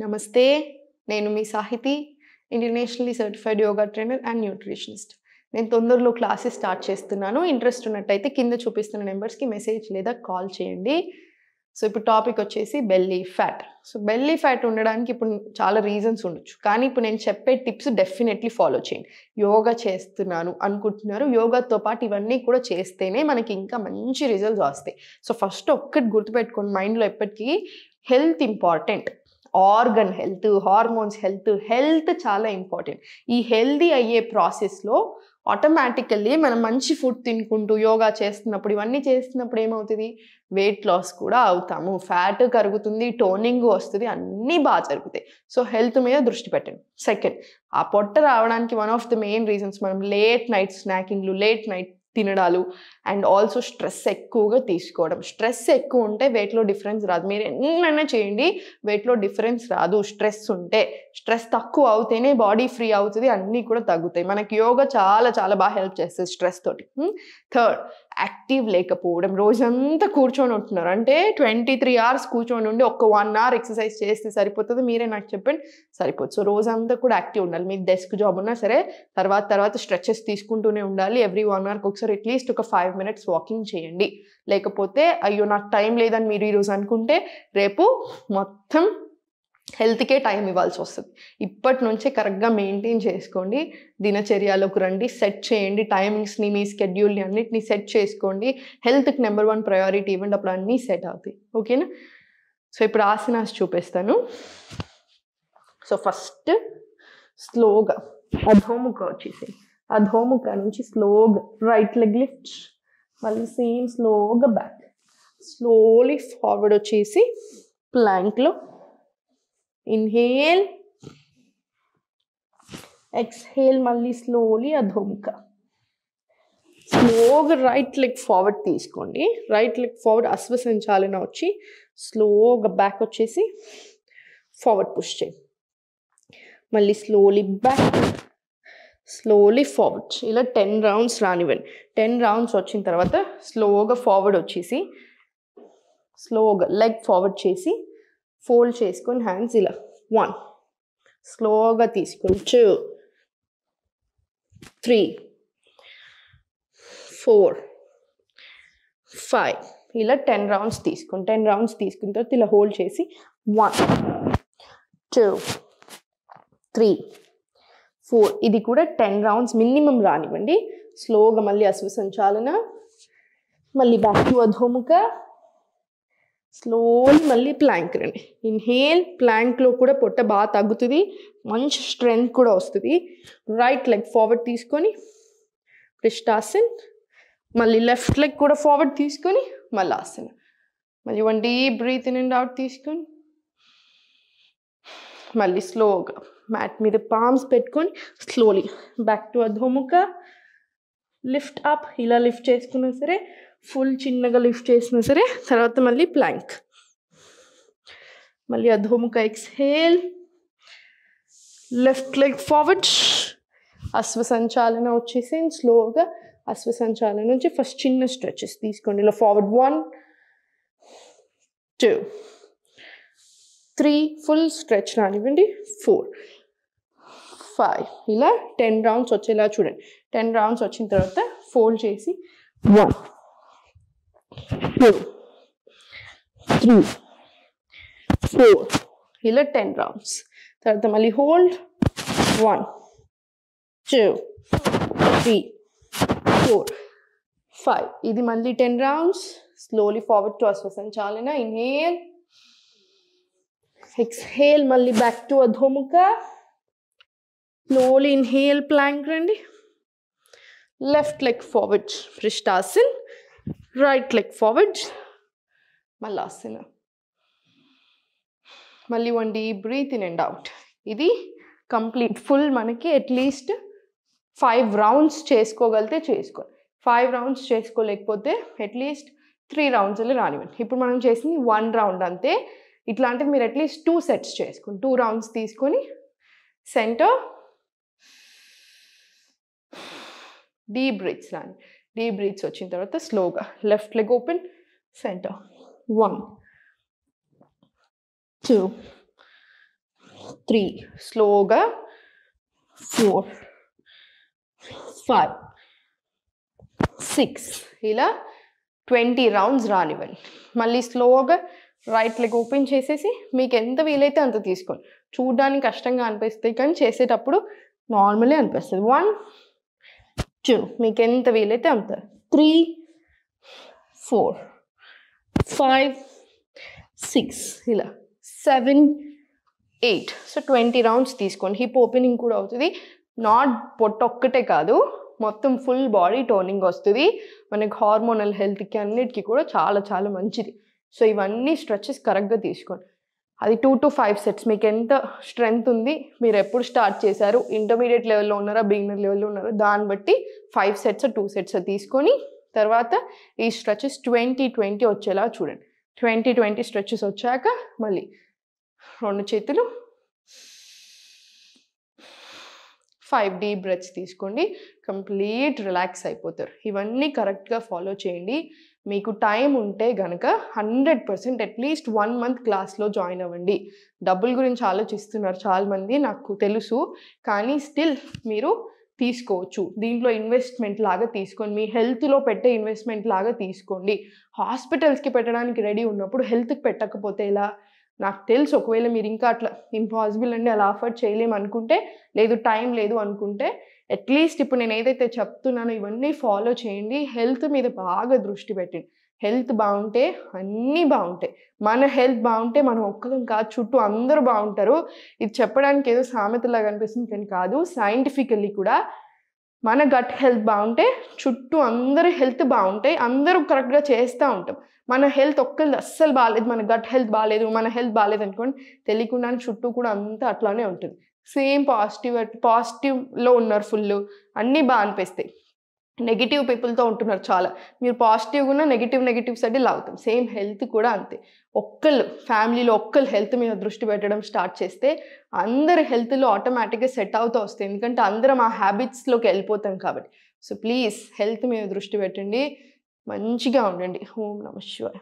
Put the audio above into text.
నమస్తే, నేను మీ Sahithi, internationally certified yoga trainer and nutritionist. నేను తొందరలో క్లాసెస్ స్టార్ట్ చేస్తున్నాను. ఇంట్రెస్ట్ ఉన్నట్టయితే కింద చూపిస్తున్న నెంబర్స్కి మెసేజ్ లేదా కాల్ చేయండి. సో ఇప్పుడు టాపిక్ వచ్చేసి belly fat. So belly fat ఉండడానికి ఇప్పుడు చాలా రీజన్స్ ఉండొచ్చు, కానీ ఇప్పుడు నేను చెప్పే టిప్స్ డెఫినెట్లీ ఫాలో చేయండి. యోగా చేస్తున్నాను అనుకుంటున్నారు, యోగాతో పాటు ఇవన్నీ కూడా చేస్తేనే మనకి ఇంకా మంచి రిజల్ట్స్ వస్తాయి. సో ఫస్ట్ ఒక్కటి గుర్తుపెట్టుకోండి మైండ్లో ఎప్పటికీ, health important. Organ health, hormones health చాలా ఇంపార్టెంట్. ఈ హెల్దీ అయ్యే ప్రాసెస్లో ఆటోమేటికల్లీ మనం మంచి ఫుడ్ తినుకుంటూ యోగా చేస్తున్నప్పుడు ఇవన్నీ చేస్తున్నప్పుడు ఏమవుతుంది, వెయిట్ లాస్ కూడా అవుతాము, ఫ్యాట్ కరుగుతుంది, టోనింగ్ వస్తుంది, అన్నీ బాగా జరుగుతాయి. సో హెల్త్ మీద దృష్టి పెట్టండి. సెకండ్, ఆ పొట్ట రావడానికి one of the main reasons మనం లేట్ నైట్ స్నాకింగ్లు, లేట్ నైట్ తినడాలు అండ్ ఆల్సో స్ట్రెస్ ఎక్కువగా తీసుకోవడం. స్ట్రెస్ ఎక్కువ ఉంటే వెయిట్లో డిఫరెన్స్ రాదు. మీరు ఎన్నైనా చేయండి, వెయిట్లో డిఫరెన్స్ రాదు. స్ట్రెస్ ఉంటే, స్ట్రెస్ తక్కువ అవుతేనే బాడీ ఫ్రీ అవుతుంది, అన్నీ కూడా తగ్గుతాయి. మనకి యోగా చాలా చాలా బాగా హెల్ప్ చేస్తుంది స్ట్రెస్ తోటి. థర్డ్, యాక్టివ్ లేకపోవడం. రోజంతా కూర్చొని ఉంటున్నారు అంటే 23 hours కూర్చొని ఉండి ఒక్క 1 hour ఎక్సర్సైజ్ చేస్తే సరిపోతుంది. మీరే నాకు చెప్పండి, సరిపోదు. సో రోజంతా కూడా యాక్టివ్ ఉండాలి. మీ డెస్క్ జాబ్ ఉన్నా సరే తర్వాత స్ట్రెచెస్ తీసుకుంటూనే ఉండాలి. ఎవ్రీ 1 hourకి ఒకసారి అట్లీస్ట్ ఒక 5 minutes వాకింగ్ చేయండి. లేకపోతే అయ్యో నాకు టైం లేదని మీరు ఈరోజు అనుకుంటే రేపు మొత్తం హెల్త్కే టైం ఇవ్వాల్సి వస్తుంది. ఇప్పటి నుంచే కరెక్ట్గా మెయింటైన్ చేసుకోండి. దినచర్యలోకి రండి, సెట్ చేయండి టైమింగ్స్ని, మీ స్కెడ్యూల్ని అన్నిటిని సెట్ చేసుకోండి. హెల్త్కి నెంబర్ 1 ప్రయారిటీ ఇవ్వండి, అప్పుడు అన్నీ సెట్ అవుతాయి. ఓకేనా? సో ఇప్పుడు ఆసనాస్ చూపిస్తాను. సో ఫస్ట్ స్లోగా అధోముఖ వచ్చేసి, అధోముఖ నుంచి స్లోగా రైట్ లెగ్ లిఫ్ట్, మళ్ళీ సేమ్ స్లోగా బ్యాక్, స్లోలీ ఫార్వర్డ్ వచ్చేసి ప్లాంక్లో ఇన్హేల్, ఎక్స్హేల్, మళ్ళీ స్లోలీ అధోముఖ. స్లోగా రైట్ లెగ్ ఫార్వర్డ్ తీసుకోండి. రైట్ లెగ్ ఫార్వర్డ్ అశ్వసంచాలన వచ్చి స్లోగా బ్యాక్ వచ్చేసి ఫార్వర్డ్ పుష్ చేయండి. మళ్ళీ స్లోలీ బ్యాక్, స్లోలీ ఫార్వర్డ్. ఇలా 10 rounds రానివ్వండి. 10 rounds వచ్చిన తర్వాత స్లోగా ఫార్వర్డ్ వచ్చేసి స్లోగా లెగ్ ఫార్వర్డ్ చేసి ఫోల్డ్ చేసుకొని హ్యాండ్స్ ఇలా 1, స్లోగా తీసుకొని 2, 3, 4, 5. ఇలా 10 rounds తీసుకోండి. 10 rounds తీసుకున్న తర్వాత ఇలా హోల్డ్ చేసి 1, 2, 3, 4. ఇది కూడా 10 rounds మినిమం రానివ్వండి. స్లోగా మళ్ళీ అశ్వసంచాలన, మళ్ళీ బ్యాక్ టు అధోముఖ, స్లోలీ మళ్ళీ ప్లాంక్ రండి. ఇన్హేల్, ప్లాంక్లో కూడా పొట్ట బాగా తగ్గుతుంది, మంచి స్ట్రెంగ్త్ కూడా వస్తుంది. రైట్ లెగ్ ఫార్వర్డ్ తీసుకొని పృష్ఠాసన్, మళ్ళీ లెఫ్ట్ లెగ్ కూడా ఫార్వర్డ్ తీసుకొని మళ్ళీ ఆసన. మళ్ళీ 1 deep breath in and out తీసుకొని మళ్ళీ స్లోగా మ్యాట్ మీద పామ్స్ పెట్టుకొని slowly back to Adho Mukha, lift up. ఇలా లిఫ్ట్ చేసుకున్నా సరే, ఫుల్ చిన్నగా లిఫ్ట్ చేసినా సరే, తర్వాత మళ్ళీ ప్లాంక్, మళ్ళీ అధోముఖ, ఎక్స్హేల్, లెఫ్ట్ లెగ్ ఫార్వర్డ్, అశ్వసంచాలన వచ్చేసి స్లోగా అశ్వసంచాలన నుంచి ఫస్ట్ చిన్న స్ట్రెచెస్ తీసుకోండి. ఇలా ఫార్వర్డ్ 1, 2, 3, ఫుల్ స్ట్రెచ్ రానివ్వండి, 4, 5. ఇలా 10 rounds వచ్చేలా చూడండి. 10 rounds వచ్చిన తర్వాత ఫోల్డ్ చేసి 1, 2, 3, 4. ఇలా 10 rounds. తర్వాత మళ్ళీ హోల్డ్ 1, 2, 3, 4, 5. ఇది మళ్ళీ 10 rounds. స్లోలీ ఫార్వర్డ్ టు అశ్వసంచాలన, ఇన్హేల్, ఎక్స్హేల్, మళ్ళీ బ్యాక్ టు అధోముఖ, స్లోలీ ఇన్హేల్, ప్లాంక్ రండి, లెఫ్ట్ లెగ్ ఫార్వర్డ్ పృష్ఠాసన్, రైట్ లెగ్ ఫార్వర్డ్ మల్లాసన. మళ్ళీ 1 deep breath in and out. ఇది కంప్లీట్ ఫుల్ మనకి అట్లీస్ట్ 5 rounds చేసుకోగలిగితే చేసుకోండి. 5 rounds చేసుకోలేకపోతే అట్లీస్ట్ 3 rounds రానివ్వండి. ఇప్పుడు మనం చేసింది 1 round అంతే. ఇట్లాంటివి మీరు అట్లీస్ట్ 2 sets చేసుకోండి. 2 rounds తీసుకొని సెంటర్ డీప్ బ్రీత్స్ రాని. డీప్ బ్రీత్స్ వచ్చిన తర్వాత స్లోగా లెఫ్ట్ లెగ్ ఓపెన్, సెంటర్ 1, 2, 3 స్లోగా 4 5 6 ఇలా 20 రౌండ్స్ రానివ్వండి. మళ్ళీ స్లోగా రైట్ లెగ్ ఓపెన్ చేసేసి మీకు ఎంత వీలైతే అంత తీసుకోండి. చూడడానికి కష్టంగా అనిపిస్తాయి కానీ చేసేటప్పుడు నార్మలే అనిపిస్తుంది. 1 2 మీకు ఎంత వీలైతే అంత. 3 4 5 6 ఇలా 7 8. సో 20 రౌండ్స్ తీసుకోండి. హిప్ ఓపెనింగ్ కూడా అవుతుంది. నాట్ పొట్టొక్కటే కాదు, మొత్తం ఫుల్ బాడీ టోనింగ్ వస్తుంది. మనకి హార్మోనల్ హెల్త్కి అన్నిటికీ కూడా చాలా చాలా మంచిది. సో ఇవన్నీ స్ట్రెచెస్ కరెక్ట్గా తీసుకోండి. అది 2 to 5 సెట్స్. మీకు ఎంత స్ట్రెంగ్త్ ఉంది, మీరు ఎప్పుడు స్టార్ట్ చేశారు, ఇంటర్మీడియట్ లెవెల్లో ఉన్నారా, బిగినర్ లెవెల్లో ఉన్నారా, దాన్ని బట్టి 5 సెట్స్ 2 సెట్స్ తీసుకొని తర్వాత ఈ స్ట్రెచెస్ 20-20 వచ్చేలా చూడండి. 20-20 స్ట్రెచెస్ వచ్చాక మళ్ళీ 2 చేతులు 5 డీప్ బ్రెత్స్ తీసుకోండి. కంప్లీట్ రిలాక్స్ అయిపోతారు. ఇవన్నీ కరెక్ట్గా ఫాలో చేయండి. మీకు టైం ఉంటే కనుక 100% అట్లీస్ట్ 1 month క్లాస్లో జాయిన్ అవ్వండి. డబ్బుల గురించి ఆలోచిస్తున్నారు చాలామంది, నాకు తెలుసు. కానీ స్టిల్ మీరు తీసుకోవచ్చు. దీంట్లో ఇన్వెస్ట్మెంట్ లాగా తీసుకోండి. మీ హెల్త్లో పెట్టే ఇన్వెస్ట్మెంట్ లాగా తీసుకోండి. హాస్పిటల్స్కి పెట్టడానికి రెడీ ఉన్నప్పుడు హెల్త్కి పెట్టకపోతే ఎలా? నాకు తెలుసు. ఒకవేళ మీరు ఇంకా అట్లా ఇంపాసిబుల్ అండి, అలా అఫోర్డ్ చేయలేము అనుకుంటే, లేదు టైం లేదు అనుకుంటే, అట్లీస్ట్ ఇప్పుడు నేను ఏదైతే చెప్తున్నానో ఇవన్నీ ఫాలో చేయండి. హెల్త్ మీద బాగా దృష్టి పెట్టండి. హెల్త్ బాగుంటే అన్నీ బాగుంటాయి. మన హెల్త్ బాగుంటే మనం ఒక్కరం కాదు, చుట్టూ అందరూ బాగుంటారు. ఇది చెప్పడానికి ఏదో సామెతలాగా అనిపిస్తుంది కానీ కాదు. సైంటిఫికల్లీ కూడా మన గట్ హెల్త్ బాగుంటే చుట్టూ అందరి హెల్త్ బాగుంటాయి. అందరూ కరెక్ట్గా చేస్తూ ఉంటాం. మన హెల్త్ ఒక్కరిది అస్సలు బాగాలేదు, మన గట్ హెల్త్ బాగాలేదు, మన హెల్త్ బాగాలేదు అనుకోండి, తెలియకుండానే చుట్టూ కూడా అంతా అట్లానే ఉంటుంది. సేమ్ పాజిటివ్లో ఉన్నారు ఫుల్, అన్నీ బాగా అనిపిస్తాయి. నెగిటివ్ పీపుల్తో ఉంటున్నారు చాలా, మీరు పాజిటివ్గా ఉన్న నెగిటివ్ సైడ్ లాగుతాం. సేమ్ హెల్త్ కూడా అంతే. ఫ్యామిలీలో ఒక్కళ్ళు హెల్త్ మీద దృష్టి పెట్టడం స్టార్ట్ చేస్తే అందరి హెల్త్లో ఆటోమేటిక్గా సెట్ అవుతూ వస్తాయి. ఎందుకంటే అందరం ఆ హ్యాబిట్స్లోకి వెళ్ళిపోతాం కాబట్టి. సో ప్లీజ్ హెల్త్ మీద దృష్టి పెట్టండి, మంచిగా ఉండండి. ఓం నమః శివాయ.